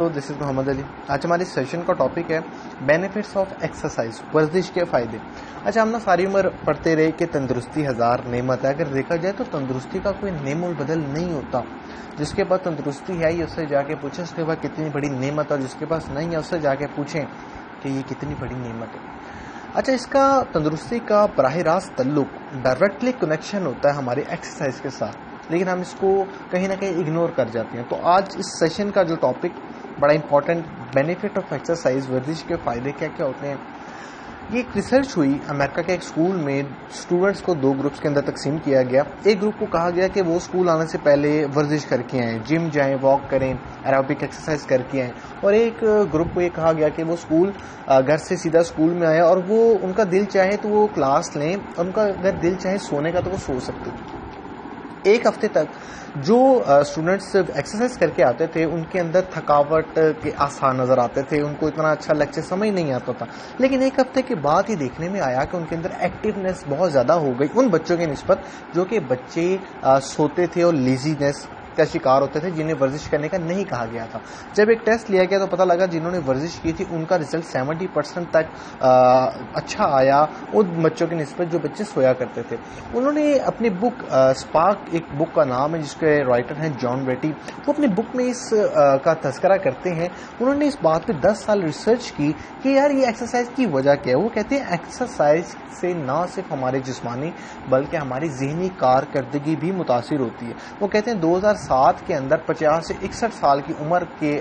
तो this is Mohammad Ali. आज हमारे सेशन का टॉपिक है बेनिफिट्स ऑफ एक्सरसाइज, वर्जिश के फ़ायदे। अच्छा, हम ना सारी उम्र पढ़ते रहे कि तंदुरुस्ती हज़ार नेमत है। अगर देखा जाए तो तंदुरुस्ती का कोई नेमोल बदल नहीं होता। जिसके पास तंदुरुस्ती है ये उससे जाके पूछें उसके पास कितनी बड़ी नेमत, और जिसके पास नहीं है उससे जाके पूछें कि ये कितनी बड़ी नेमत है। अच्छा, इसका तंदुरुस्ती का बराह रास्त तल्लुक, डायरेक्टली कनेक्शन होता है हमारी एक्सरसाइज के साथ, लेकिन हम इसको कहीं ना कहीं इग्नोर कर जाते हैं। तो आज इस सेशन का जो टॉपिक बड़ा इंपॉर्टेंट, बेनिफिट ऑफ एक्सरसाइज, वर्जिश के फ़ायदे क्या क्या होते हैं। ये एक रिसर्च हुई अमेरिका के एक स्कूल में। स्टूडेंट्स को दो ग्रुप्स के अंदर तकसीम किया गया। एक ग्रुप को कहा गया कि वो स्कूल आने से पहले वर्जिश करके आएँ, जिम जाएं, वॉक करें, एरोबिक एक्सरसाइज करके आएँ। और एक ग्रुप को ये कहा गया कि वो स्कूल घर से सीधा स्कूल में आए और वो उनका दिल चाहे तो वो क्लास लें, उनका अगर दिल चाहे सोने का तो वो सो सकते। एक हफ्ते तक जो स्टूडेंट्स एक्सरसाइज करके आते थे उनके अंदर थकावट के आसार नज़र आते थे, उनको इतना अच्छा लेक्चर समझ नहीं आता था। लेकिन एक हफ्ते के बाद ये देखने में आया कि उनके अंदर एक्टिवनेस बहुत ज़्यादा हो गई उन बच्चों के निस्बत जो कि बच्चे सोते थे और लेजीनेस का शिकार होते थे, जिन्हें वर्जिश करने का नहीं कहा गया था। जब एक टेस्ट लिया गया तो पता लगा जिन्होंने वर्जिश की थी उनका रिजल्ट 70% तक अच्छा आया उन बच्चों के निस्बत जो बच्चे सोया करते थे। उन्होंने अपनी बुक स्पार्क, एक बुक का नाम है जिसके राइटर हैं जॉन बेटी, वो अपनी बुक में इस का तज़किरा करते हैं। उन्होंने इस बात पे 10 साल रिसर्च की कि यार ये एक्सरसाइज की वजह क्या है। वो कहते हैं एक्सरसाइज से ना सिर्फ हमारे जिस्मानी बल्कि हमारी ज़हनी कारकर्दगी भी मुतासिर होती है। वो कहते हैं 2007 के अंदर 50 से 61 साल की उम्र के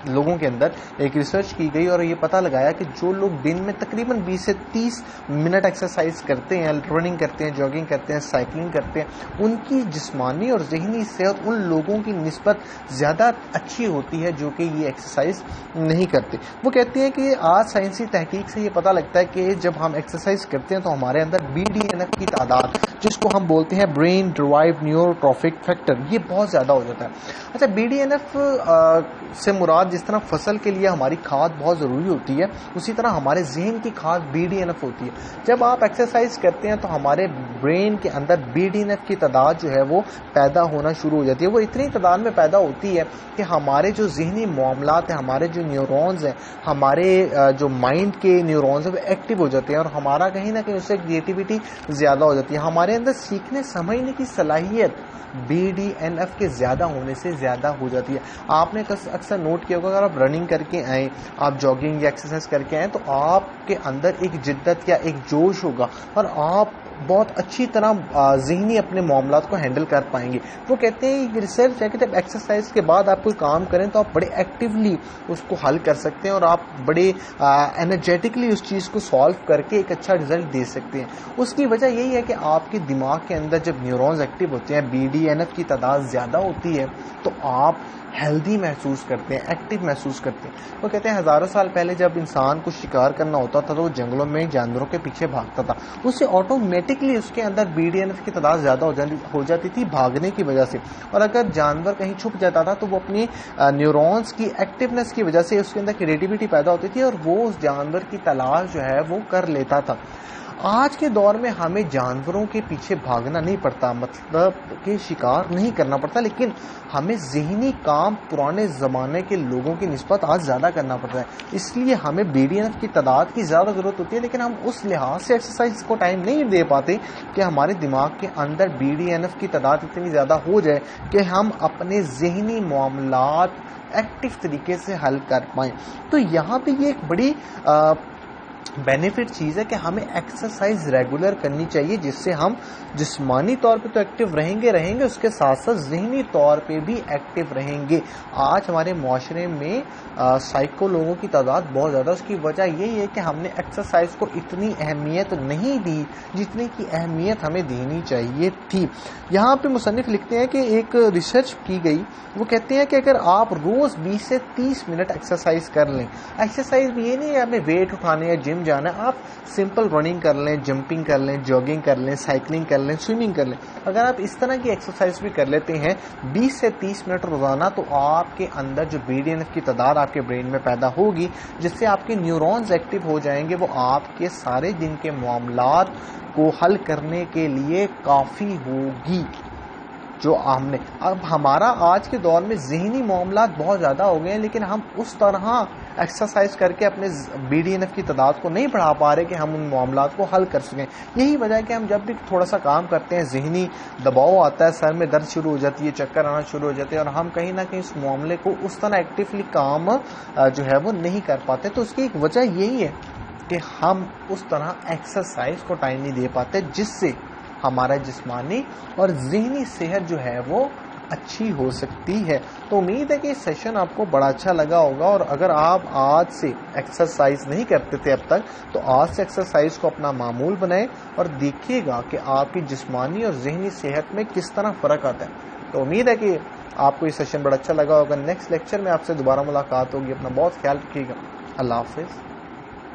लोगों के अंदर एक रिसर्च की गई और ये पता लगाया कि जो लोग दिन में तकरीबन 20 से 30 मिनट एक्सरसाइज करते हैं, रनिंग करते हैं, जॉगिंग करते हैं, साइकिलिंग करते हैं, उनकी जिस्मानी और ज़हनी सेहत उन लोगों की निस्बत ज़्यादा अच्छी होती है जो कि ये एक्सरसाइज नहीं करते। वो कहते हैं कि आज साइंसी तहकीक से ये पता लगता है कि जब हम एक्सरसाइज करते हैं तो हमारे अंदर BDNF की तादाद, जिसको हम बोलते हैं ब्रेन ड्राइव न्यूरोट्रॉफिक फैक्टर, ये बहुत ज़्यादा हो जाता है। अच्छा, BDNF से मुराद जिस तरह फसल के लिए हमारी खाद बहुत ज़रूरी होती है, उसी तरह हमारे जहन की खाद BDNF होती है। जब आप एक्सरसाइज करते हैं तो हमारे ब्रेन के अंदर BDNF की तादाद जो है वो पैदा होना शुरू हो जाती है। वो इतनी तादाद में पैदा होती है कि हमारे जो जहनी मामलात हैं, हमारे जो न्यूरॉन्स हैं, हमारे जो माइंड के न्यूरॉन्स हैं वो एक्टिव हो जाते हैं और हमारा कहीं ना कहीं उससे क्रिएटिविटी ज़्यादा हो जाती है। हमारे अंदर सीखने समझने की सलाहियत BDNF के ज़्यादा होने से ज़्यादा हो जाती है। आपने अक्सर नोट किया होगा, अगर आप रनिंग करके आएँ, आप जॉगिंग या एक्सरसाइज करके आएँ तो आपके अंदर एक जिद्दत या एक जोश होगा और आप बहुत अच्छी तरह ज़हनी अपने मामलात को हैंडल कर पाएंगे। वो कहते हैं ये रिसर्च है कि जब एक्सरसाइज के बाद आप कोई काम करें तो आप बड़े एक्टिवली उसको हल कर सकते हैं और आप बड़े एनर्जेटिकली उस चीज़ को सॉल्व करके एक अच्छा रिजल्ट दे सकते हैं। उसकी वजह यही है कि आपके दिमाग के अंदर जब न्यूरॉन्स एक्टिव होते हैं, BDNF की तादाद ज़्यादा होती है तो आप हेल्दी महसूस करते हैं, एक्टिव महसूस करते हैं। वो कहते हैं हज़ारों साल पहले जब इंसान को शिकार करना होता था तो वो जंगलों में जानवरों के पीछे भागता था, उससे ऑटोमेटिकली उसके अंदर BDNF की तादाद ज़्यादा हो जाती थी भागने की वजह से। और अगर जानवर कहीं छुप जाता था तो वो अपनी न्यूरॉन्स की एक्टिवनेस की वजह से उसके अंदर क्रिएटिविटी पैदा होती थी और वो उस जानवर की तलाश जो है वो कर लेता था। आज के दौर में हमें जानवरों के पीछे भागना नहीं पड़ता, मतलब कि शिकार नहीं करना पड़ता, लेकिन हमें ज़हनी काम पुराने ज़माने के लोगों की निस्बत आज ज़्यादा करना पड़ता है। इसलिए हमें BDNF की तादाद की ज़्यादा ज़रूरत होती है, लेकिन हम उस लिहाज से एक्सरसाइज को टाइम नहीं दे पाते कि हमारे दिमाग के अंदर BDNF की तादाद इतनी ज़्यादा हो जाए कि हम अपने ज़हनी मामलात एक्टिव तरीके से हल कर पाएँ। तो यहाँ पे ये एक बड़ी बेनिफिट चीज़ है कि हमें एक्सरसाइज रेगुलर करनी चाहिए, जिससे हम जिस्मानी तौर पे तो एक्टिव रहेंगे उसके साथ साथ ज़हनी तौर पे भी एक्टिव रहेंगे। आज हमारे माशरे में साइको लोगों की तादाद बहुत ज़्यादा, उसकी वजह यही है कि हमने एक्सरसाइज को इतनी अहमियत नहीं दी जितनी की अहमियत हमें देनी चाहिए थी। यहाँ पे मुसन्निफ लिखते हैं कि एक रिसर्च की गई, वो कहते हैं कि अगर आप रोज़ 20 से 30 मिनट एक्सरसाइज कर लें, एक्सरसाइज ये नहीं है हमें वेट उठाने या जिम जाना है, आप सिंपल रनिंग कर लें, जंपिंग कर लें, जॉगिंग कर लें, साइकिलिंग कर लें, स्विमिंग कर लें, अगर आप इस तरह की एक्सरसाइज भी कर लेते हैं 20 से 30 मिनट रोज़ाना, तो आपके अंदर जो BDNF की तादाद आपके ब्रेन में पैदा होगी, जिससे आपके न्यूरॉन्स एक्टिव हो जाएंगे, वो आपके सारे दिन के मामलात को हल करने के लिए काफ़ी होगी। جو ہم نے اب ہمارا آج کے دور میں ذہنی معاملات بہت زیادہ ہو گئے ہیں، لیکن ہم اس طرح ایکسرسائز کر کے اپنے BDNF کی تعداد کو نہیں بڑھا پا رہے کہ ہم ان معاملات کو حل کر سکیں. یہی وجہ ہے کہ ہم جب بھی تھوڑا سا کام کرتے ہیں ذہنی دباؤ آتا ہے، سر میں درد شروع ہو جاتی ہے، چکر آنا شروع ہو جاتے ہیں، اور ہم کہیں نہ کہیں اس معاملے کو اس طرح ایکٹیولی کام جو ہے وہ نہیں کر پاتے. تو اس کی ایک وجہ یہی ہے کہ ہم اس طرح ایکسرسائز کو ٹائم نہیں دے پاتے، جس سے ہمارا جسمانی اور ذہنی صحت جو ہے وہ اچھی ہو سکتی ہے. تو امید ہے کہ یہ سیشن آپ کو بڑا اچھا لگا ہوگا، اور اگر آپ آج سے ایکسرسائز نہیں کرتے تھے اب تک، تو آج سے ایکسرسائز کو اپنا معمول بنائیں اور دیکھیے گا کہ آپ کی جسمانی اور ذہنی صحت میں کس طرح فرق آتا ہے. تو امید ہے کہ آپ کو یہ سیشن بڑا اچھا لگا ہوگا. نیکسٹ لیکچر میں آپ سے دوبارہ ملاقات ہوگی. اپنا بہت خیال رکھیے گا. اللہ حافظ.